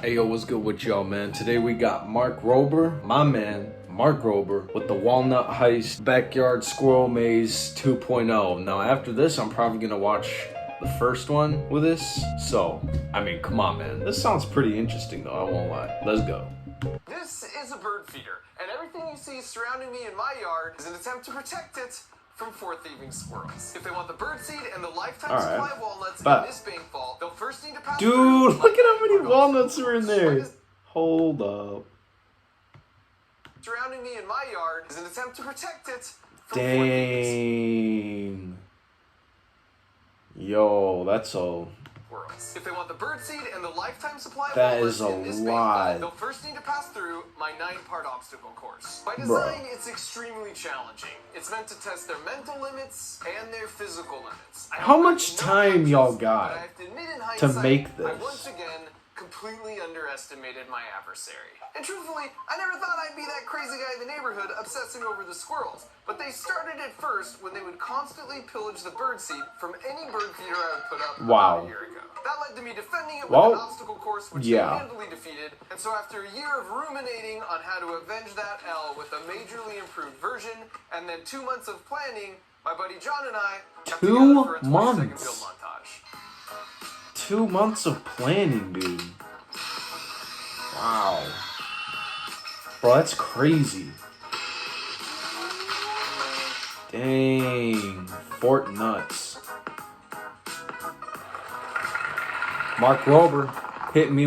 Hey yo, what's good with y'all, man? Today we got Mark Rober, my man, Mark Rober, with the Walnut Heist Backyard Squirrel Maze 2.0. Now after this, I'm probably gonna watch the first one with this. So, I mean, come on, man. This sounds pretty interesting though, I won't lie. Let's go. This is a bird feeder, and everything you see surrounding me in my yard is an attempt to protect it from thieving squirrels. If they want the birdseed and the lifetime supply of walnuts in this bank vault, they'll first need to pass Dude, look at how many walnuts are in there. Hold up. Surrounding me in my yard is an attempt to protect it from Dang. Yo, that's all. If they want the birdseed and the lifetime supply of That walnuts is a in this lot. bank, they'll first need to pass through my 9-part obstacle course. By design, it's extremely challenging. It's meant to test their mental limits and their physical limits. How much time y'all got to make this? I once again completely underestimated my adversary. And truthfully, I never thought I'd be that crazy guy in the neighborhood obsessing over the squirrels. But they started it first when they would constantly pillage the birdseed from any bird feeder I would put up about a year ago. That led to me defending it with an obstacle course which they handily defeated. And so after a year of ruminating on how to avenge that L with a majorly improved version, and then 2 months of planning, my buddy John and I got together for a 20-second build montage. 2 months of planning, dude. Wow. Bro, that's crazy. Dang. Fort Nuts. Mark Rober hit me.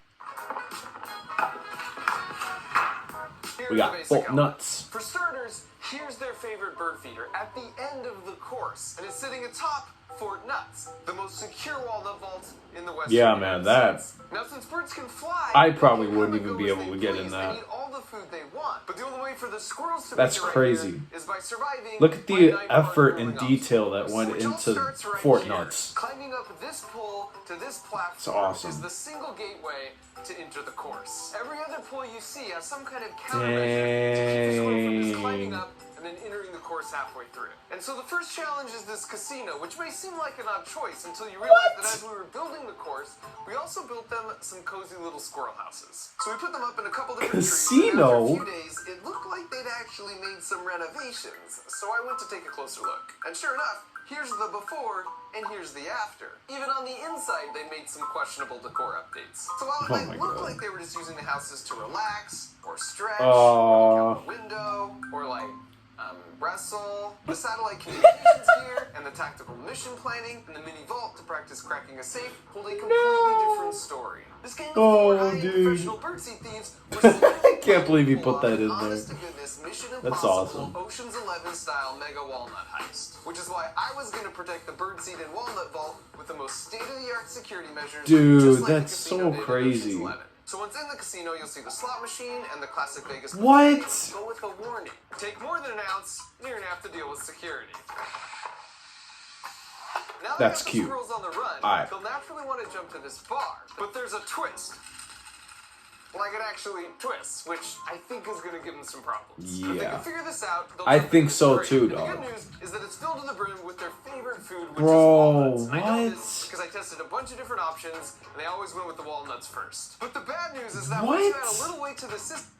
We got Fort Nuts. For starters, here's their favorite bird feeder at the end of the course, and it's sitting atop Fort Nuts, the most secure walnut vault in the Western man, that. Now, since birds can fly, I probably wouldn't even be able to get in that. They eat all the food they want, but the only way for the squirrels to That's crazy. is by surviving. Look at the effort and detail that went into Fort Nuts. Climbing up this pole to this platform awesome. is the single gateway to enter the course. Every other pole you see has some kind of countermeasure to keep the squirrel from just climbing up and then entering the course halfway through. And so the first challenge is this casino, which may seem like an odd choice until you realize that as we were building the course, we also built them some cozy little squirrel houses. So we put them up in a couple different trees, and after a few days, it looked like they'd actually made some renovations. So I went to take a closer look. And sure enough, here's the before and here's the after. Even on the inside, they made some questionable decor updates. So while it might look like they were just using the houses to relax, or stretch, or look out the window, or like wrestle, the satellite communications gear, and the tactical mission planning, and the mini vault to practice cracking a safe hold a completely different story. This game of professional birdseed thieves was I can't believe you put that in there. honest to goodness, Mission That's Impossible, awesome. Ocean's 11 style mega walnut heist. Which is why I was going to protect the birdseed and walnut vault with the most state-of-the-art security measures. Dude, just like that's the casino so did in crazy. Ocean's 11. So once in the casino, you'll see the slot machine and the classic Vegas. What? Go with a warning. Take more than an ounce, you're going to have to deal with security. Now That's that cute. the squirrels on the run, they'll naturally want to jump to this bar. But there's a twist. Like it actually twists, which I think is going to give them some problems. But if they can figure this out, I think so too, dog. The good news is that it's filled to the brim with their favorite food, which Bro, is walnuts. And I know what? this because I tested a bunch of different options, and they always went with the walnuts first. But the bad news is that once you add a little weight to the system,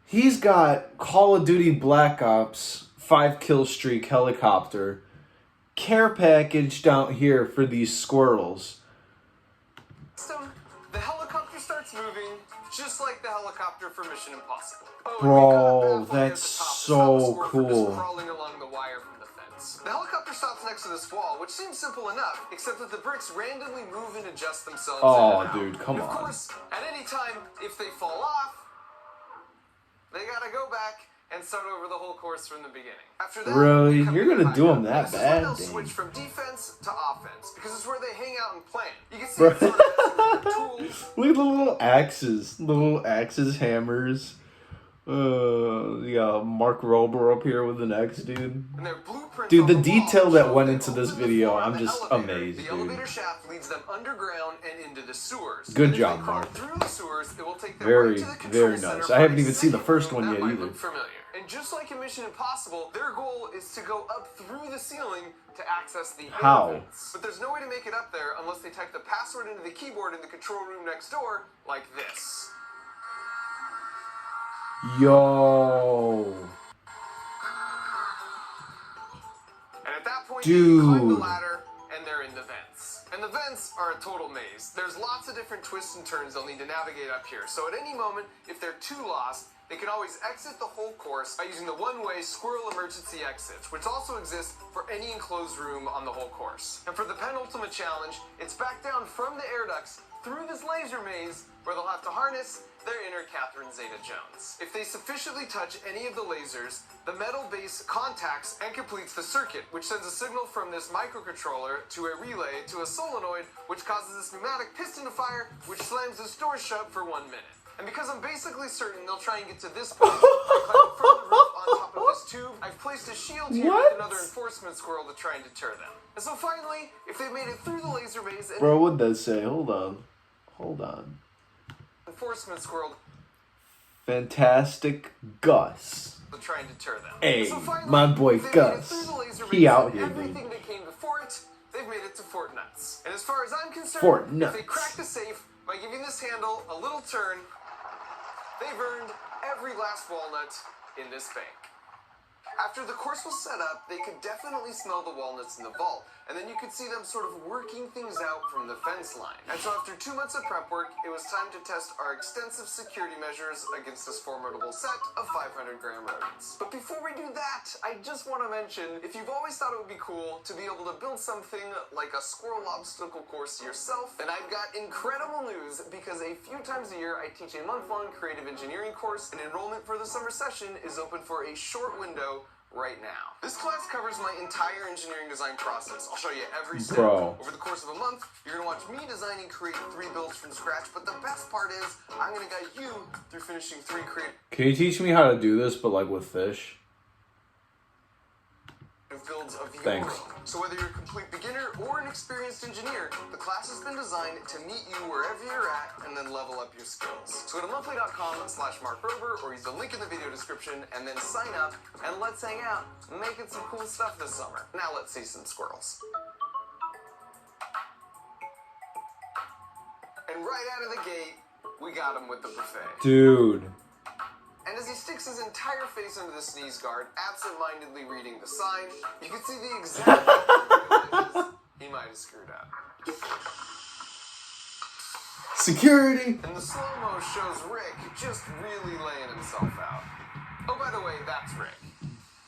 he's got Call of Duty Black Ops 5-kill streak helicopter, care package down here for these squirrels. the helicopter starts moving, just like the helicopter for Mission Impossible. Bro, that's so cool. Crawling along the wire from the fence. The helicopter stops next to this wall, which seems simple enough, except that the bricks randomly move and adjust themselves. Oh, dude, come on. Of course, at any time, if they fall off, they gotta go back and start over the whole course from the beginning. After that, really? You're gonna do them that this is bad? when they'll switch from defense to offense, because it's where they hang out and plan. You can see it sort of tools. Look at the little axes, hammers. You got Mark Rober up here with an X, dude. Dude, the detail that went into this video, I'm just amazed, The dude. elevator shaft leads them underground and into the sewers. Good job, Mark. Through the sewers, it will take them Very, right to the control very center nice. for I haven't a even seen the second first room one that yet might either. look familiar. And just like in Mission Impossible, their goal is to go up through the ceiling to access the How? vents. But there's no way to make it up there unless they type the password into the keyboard in the control room next door, like this. Yo. And at that point, Dude. they climb the ladder, and they're in the vents. And the vents are a total maze. There's lots of different twists and turns they'll need to navigate up here. So at any moment, if they're too lost, they can always exit the whole course by using the one-way Squirrel emergency exits, which also exists for any enclosed room on the whole course. And for the penultimate challenge, it's back down from the air ducts through this laser maze where they'll have to harness their inner Catherine Zeta-Jones. If they sufficiently touch any of the lasers, the metal base contacts and completes the circuit, which sends a signal from this microcontroller to a relay to a solenoid, which causes this pneumatic piston to fire, which slams this door shut for 1 minute. And because I'm basically certain they'll try and get to this point, I climb from the roof on top of this tube. I've placed a shield here with another enforcement squirrel to try and deter them. And so finally, if they've made it through the laser maze... Bro, what'd that say? Hold on. Hold on. Enforcement squirrel... Fantastic Gus. To try and deter them. Hey, so finally, my boy Gus. He out here, everything that came before it, they've made it to Fort Nuts. And as far as I'm concerned, Fort Nuts. if they crack the safe by giving this handle a little turn, they've earned every last walnut in this bank. After the course was set up, they could definitely smell the walnuts in the vault, and then you could see them sort of working things out from the fence line. And so after 2 months of prep work, it was time to test our extensive security measures against this formidable set of 500-gram rodents. But before we do that, I just want to mention, if you've always thought it would be cool to be able to build something like a squirrel obstacle course yourself, then I've got incredible news, because a few times a year I teach a month-long creative engineering course, and enrollment for the summer session is open for a short window right now. This class covers my entire engineering design process. I'll show you every step. Bro. Over the course of a month, you're going to watch me design and create 3 builds from scratch, but the best part is I'm going to guide you through finishing 3 creative Can you teach me how to do this, but like with fish? builds of your Thanks. own. So whether you're a complete beginner or an experienced engineer, the class has been designed to meet you wherever you're at and then level up your skills. So go to monthly.com/MarkRober or use the link in the video description and then sign up and let's hang out, making some cool stuff this summer. Now let's see some squirrels. And right out of the gate, we got him with the buffet. Dude. And as he sticks his entire face into the sneeze guard, absent-mindedly reading the sign, you can see the exact he might have screwed up. Security! And the slow-mo shows Rick just really laying himself out. Oh, by the way, that's Rick.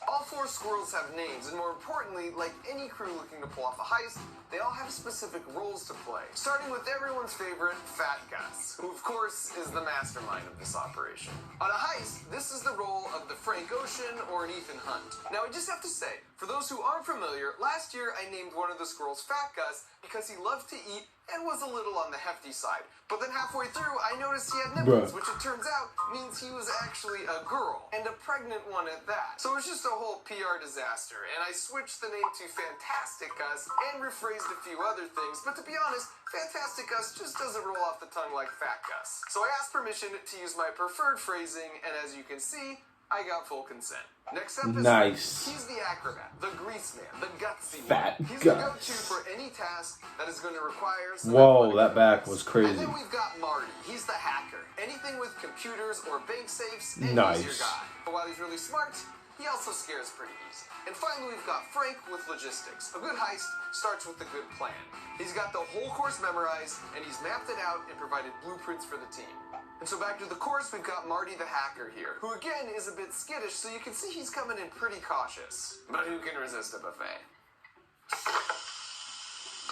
All 4 squirrels have names, and more importantly, like any crew looking to pull off a heist, they all have specific roles to play. Starting with everyone's favorite, Fat Gus, who of course is the mastermind of this operation. On a heist, this is the role of the Frank Ocean or an Ethan Hunt. Now I just have to say, for those who aren't familiar, last year I named one of the squirrels Fat Gus because he loved to eat and was a little on the hefty side. But then halfway through, I noticed he had nipples, which it turns out means he was actually a girl, and a pregnant one at that. So it was just a whole PR disaster, and I switched the name to Fantastic Gus and rephrased a few other things, but to be honest, Fantastic Gus just doesn't roll off the tongue like Fat Gus. So I asked permission to use my preferred phrasing, and as you can see, I got full consent. Next up is nice. He's the acrobat, the grease man, the gutsy Fat one. He's Gus. the go-to for any task that is going to require some Whoa, that athletic back fitness. was crazy. And then we've got Marty. He's the hacker. Anything with computers or bank safes, and Nice. he's your guy. But while he's really smart, he also scares pretty easy. And finally, we've got Frank with logistics. A good heist starts with a good plan. He's got the whole course memorized, and he's mapped it out and provided blueprints for the team. And so back to the course, we've got Marty the hacker here, who again is a bit skittish, so you can see he's coming in pretty cautious. But who can resist a buffet?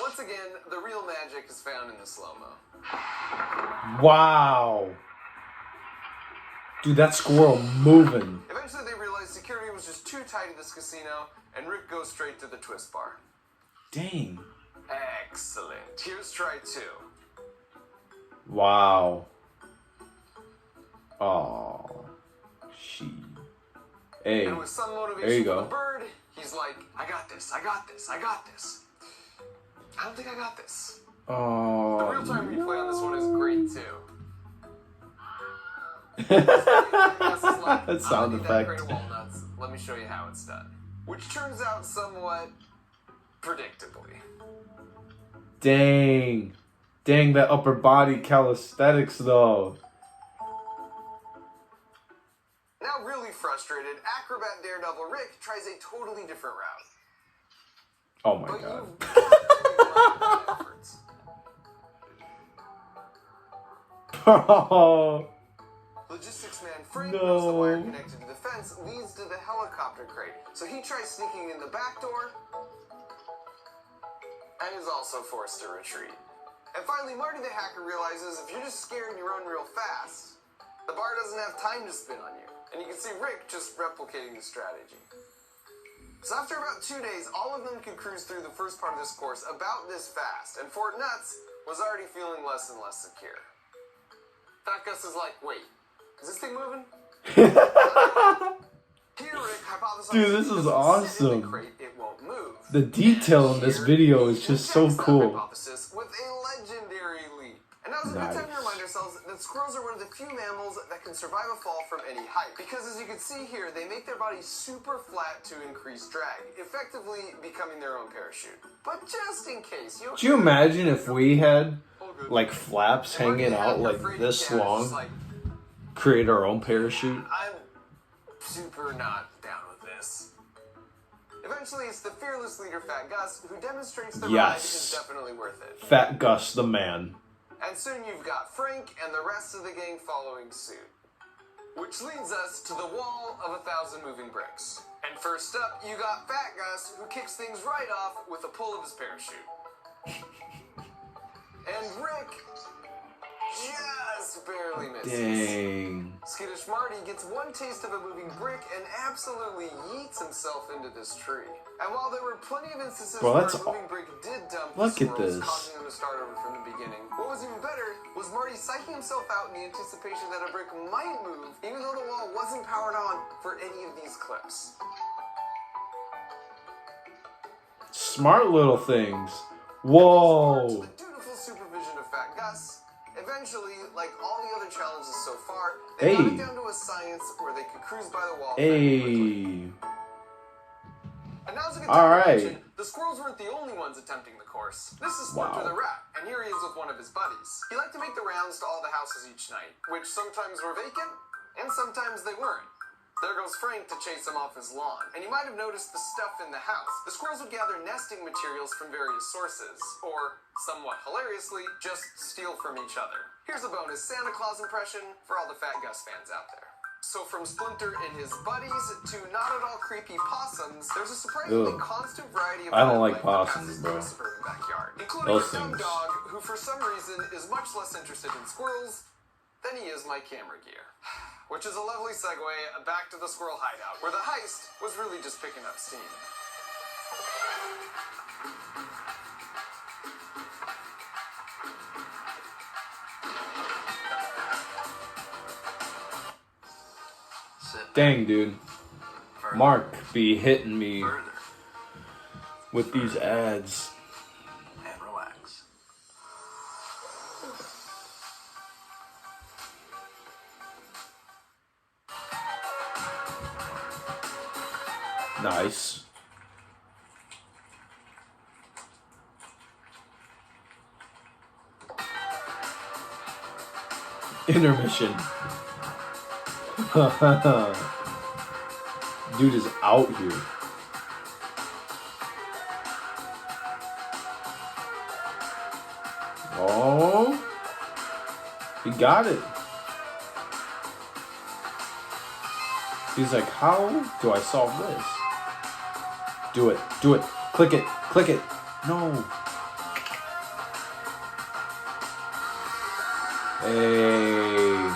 Once again, the real magic is found in the slow-mo. Wow. Dude, that squirrel moving. Eventually they realized security was just too tight at this casino, and Rick goes straight to the twist bar. Dang. Excellent. Here's try 2. Wow. Oh, she. Hey, And with some there you motivation go. from the bird, he's like, I got this, I got this, I got this. I don't think I got this. Oh, The real-time replay on this one is great, too. Sound need that crate effect. of walnuts. Let me show you how it's done. Which turns out somewhat predictably. Dang. Dang, that upper body calisthenics, though. Now really frustrated, acrobat daredevil Rick tries a totally different route. Oh my But god. you've got to efforts. Oh. Logistics man Frank No. knows the wire connected to the fence leads to the helicopter crate, so he tries sneaking in the back door and is also forced to retreat. And finally, Marty the hacker realizes if you're just scared and you run real fast, the bar doesn't have time to spin on you. And you can see Rick just replicating the strategy. So after about 2 days, all of them could cruise through the first part of this course about this fast, and Fort Nuts was already feeling less and less secure. Fat Gus is like, wait, is this thing moving? Here, Rick hypothesizes Dude, this is awesome. the crate, it won't move. The detail in this video is just so Test that cool. hypothesis with a legendary leap. And now's a good time to remind ourselves that squirrels are one of the few mammals that can survive a fall from any height. Because as you can see here, they make their bodies super flat to increase drag, effectively becoming their own parachute. But just in case, Do you imagine if we had, like, flaps hanging out like this long? Create our own parachute? I'm super not down with this. Eventually, it's the fearless leader, Fat Gus, who demonstrates the ride is definitely worth it. Fat Gus the man. And soon you've got Frank and the rest of the gang following suit. Which leads us to the wall of 1,000 moving bricks. And first up, you got Fat Gus, who kicks things right off with a pull of his parachute. And Rick just barely misses. Dang. Skittish Marty gets one taste of a moving brick and absolutely yeets himself into this tree. And while there were plenty of instances where a moving brick did dump the squirrels, causing them to start over from the beginning, what was even better was Marty psyching himself out in the anticipation that a brick might move, even though the wall wasn't powered on for any of these clips. Smart little things. Whoa. The dutiful supervision of Fat Gus. Eventually, like all the other challenges so far, they got it down to a science where they could cruise by the wall fairly quickly. And now's a good time to mention, the squirrels weren't the only ones attempting the course. This is Splinter the rat, and here he is with one of his buddies. He liked to make the rounds to all the houses each night, which sometimes were vacant, and sometimes they weren't. There goes Frank to chase him off his lawn. And you might have noticed the stuff in the house. The squirrels would gather nesting materials from various sources, or, somewhat hilariously, just steal from each other. Here's a bonus Santa Claus impression for all the Fat Gus fans out there. So from Splinter and his buddies to not at all creepy possums, there's a surprisingly constant variety of I don't like wildlife possums, that passes bro. through a suburban backyard, including Those a dumb things. dog who for some reason is much less interested in squirrels than he is my camera gear. Which is a lovely segue back to the squirrel hideout, where the heist was really just picking up steam. Dang, dude. Mark be hitting me with these ads. And relax. Nice. Intermission. Dude is out here. Oh, he got it. He's like, how do I solve this? Do it, do it, click it, click it. No. Hey.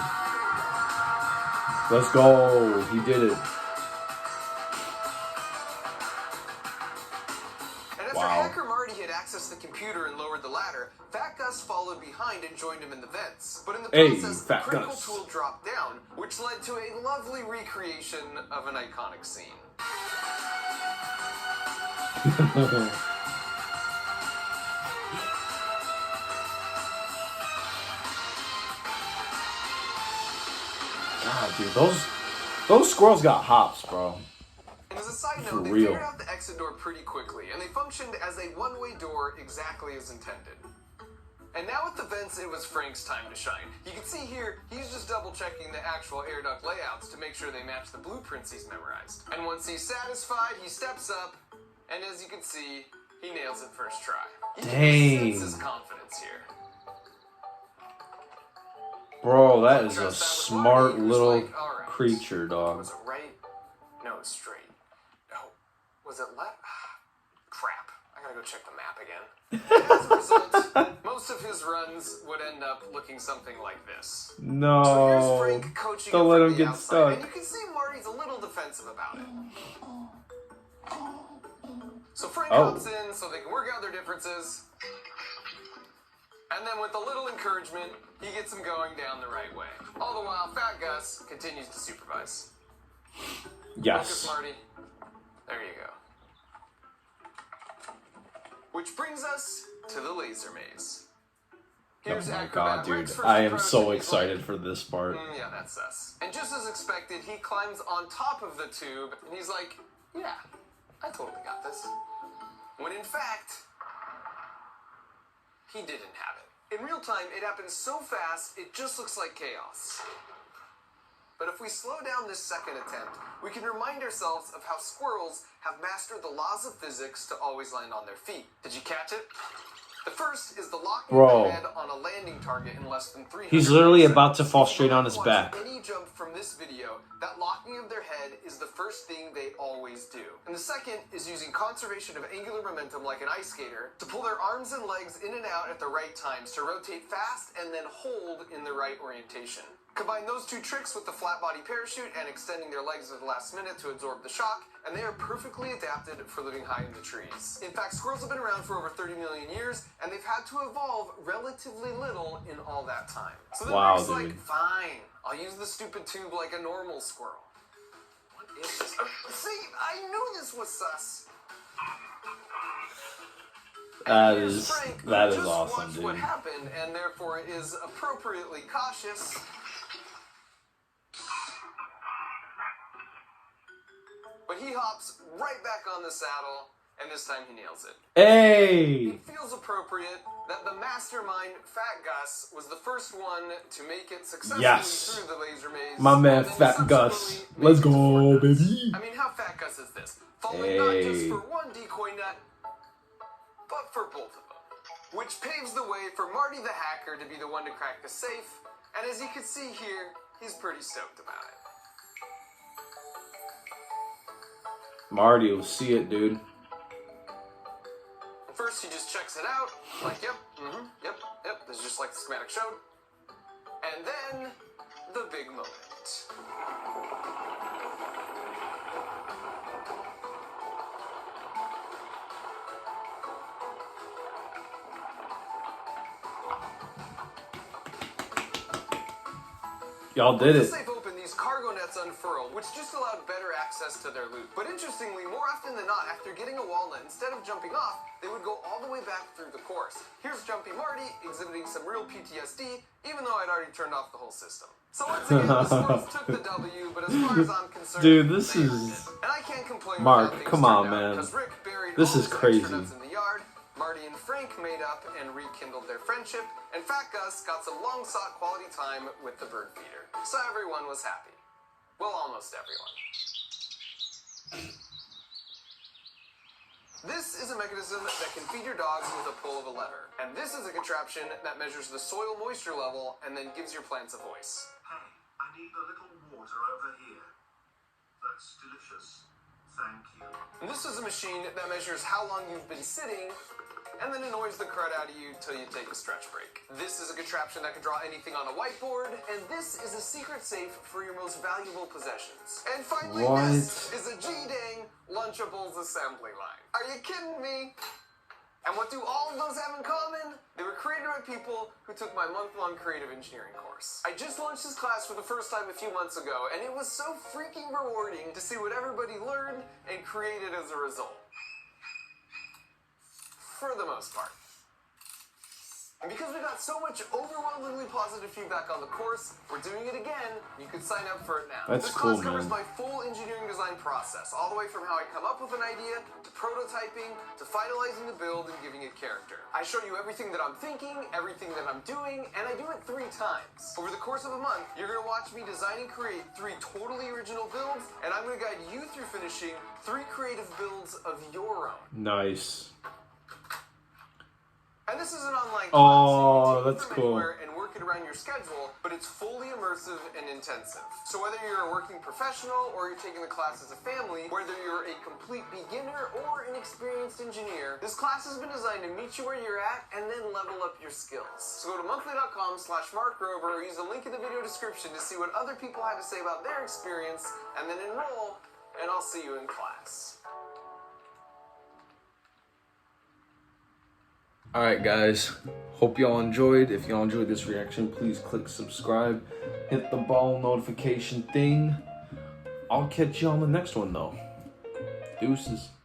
Let's go. He did it. And after Hacker Marty had accessed the computer and lowered the ladder, Fat Gus followed behind and joined him in the vents. But in the process, the critical tool dropped down, which led to a lovely recreation of an iconic scene. God, dude, those Those squirrels got hops, bro. And as a side For note, they real. figured out the exit door pretty quickly, and they functioned as a one-way door exactly as intended. And now with the vents, it was Frank's time to shine. You can see here, he's just double-checking the actual air duct layouts to make sure they match the blueprints he's memorized. And once he's satisfied, he steps up, and as you can see, he nails it first try. You can sense his confidence here. Bro, that is a Contrast that with smart Marty, who's little like, "All right, creature, dog. was it right? No, it was straight. Oh, was it left? Crap. I gotta go check the map again. And as a result, most of his runs would end up looking something like this. So here's No. Frank coaching Don't him let from him the get outside, stuck. and you can see Marty's a little defensive about it. So Frank hops in so they can work out their differences. And then with a little encouragement, he gets him going down the right way. All the while, Fat Gus continues to supervise. Focus, Yes. Marty. There you go. Which brings us to the laser maze. Here's Oh my Acrobat god, dude. Rick's first I am approach, so and he's excited like, for this part. yeah, that's us. And just as expected, he climbs on top of the tube, and he's like, yeah, I totally got this. When in fact, he didn't have it. In real time, it happens so fast, it just looks like chaos. But if we slow down this second attempt, we can remind ourselves of how squirrels have mastered the laws of physics to always land on their feet. Did you catch it? The first is the locking of the head on a landing target in less than 300 He's literally milliseconds. about to fall If you straight on his watch back. Any jump from this video, that locking of their head is the first thing they always do. And the second is using conservation of angular momentum like an ice skater to pull their arms and legs in and out at the right times to rotate fast and then hold in the right orientation. Combine those two tricks with the flat body parachute and extending their legs at the last minute to absorb the shock, and they are perfectly adapted for living high in the trees. In fact, squirrels have been around for over 30 million years, and they've had to evolve relatively little in all that time. So then Wow, Rick's like, dude. fine, I'll use the stupid tube like a normal squirrel. What is this? See, I knew this was sus. That Here's is Frank, who that is just awesome, watched what dude. happened, and therefore is appropriately cautious. But he hops right back on the saddle, and this time he nails it. Hey! It feels appropriate that the mastermind, Fat Gus, was the first one to make it successfully Yes. through the laser maze. My man, and then Fat Gus. subsequently Let's made it to go, Fort Gus. baby. I mean, how Fat Gus is this? Falling not just Hey. for one decoy nut, but for both of them. Which paves the way for Marty the hacker to be the one to crack the safe, and as you can see here, he's pretty stoked about it. Marty will see it, dude. First, he just checks it out, like, yep, yep, this is just like the schematic showed. And then, the big moment. Y'all did Once it. the safe opened, these cargo nets unfurled, which just allowed better access to their loot. But interestingly, more often than not, after getting a walnut, instead of jumping off, they would go all the way back through the course. Here's Jumpy Marty exhibiting some real PTSD, even though I'd already turned off the whole system. So once again, the squirrels took the W, but as far as I'm concerned, Dude, this they is- earned it. And I can't complain Mark, with how things come on, turned out, man. 'cause Rick buried This all is his crazy. extra nuts in the yard. Marty and Frank made up and rekindled their friendship, and Fat Gus got some long-sought quality time with the bird feeder. So everyone was happy. Well, almost everyone. This is a mechanism that can feed your dogs with a pull of a lever. And this is a contraption that measures the soil moisture level and then gives your plants a voice. Hey, I need a little water over here. That's delicious. Thank you. And this is a machine that measures how long you've been sitting and then annoys the crud out of you till you take a stretch break. This is a contraption that can draw anything on a whiteboard, and this is a secret safe for your most valuable possessions. And finally, What? this is a G-dang Lunchables assembly line. Are you kidding me? And what do all of those have in common? They were created by people who took my month-long creative engineering course. I just launched this class for the first time a few months ago, and it was so freaking rewarding to see what everybody learned and created as a result. For the most part. And because we got so much overwhelmingly positive feedback on the course, we're doing it again. You can sign up for it now. That's this cool, class covers man. my full engineering design process, all the way from how I come up with an idea, to prototyping, to finalizing the build and giving it character. I show you everything that I'm thinking, everything that I'm doing, and I do it 3 times. Over the course of a month, you're gonna watch me design and create 3 totally original builds, and I'm gonna guide you through finishing 3 creative builds of your own. Nice. And this is an online class, Oh, so you can take it that's from cool. anywhere and work it around your schedule, but it's fully immersive and intensive. So whether you're a working professional or you're taking the class as a family, whether you're a complete beginner or an experienced engineer, this class has been designed to meet you where you're at and then level up your skills. So go to monthly.com/markrober or use the link in the video description to see what other people have to say about their experience, and then enroll, and I'll see you in class. Alright guys, hope y'all enjoyed. If y'all enjoyed this reaction, please click subscribe, hit the bell notification thing. I'll catch you on the next one though. Deuces.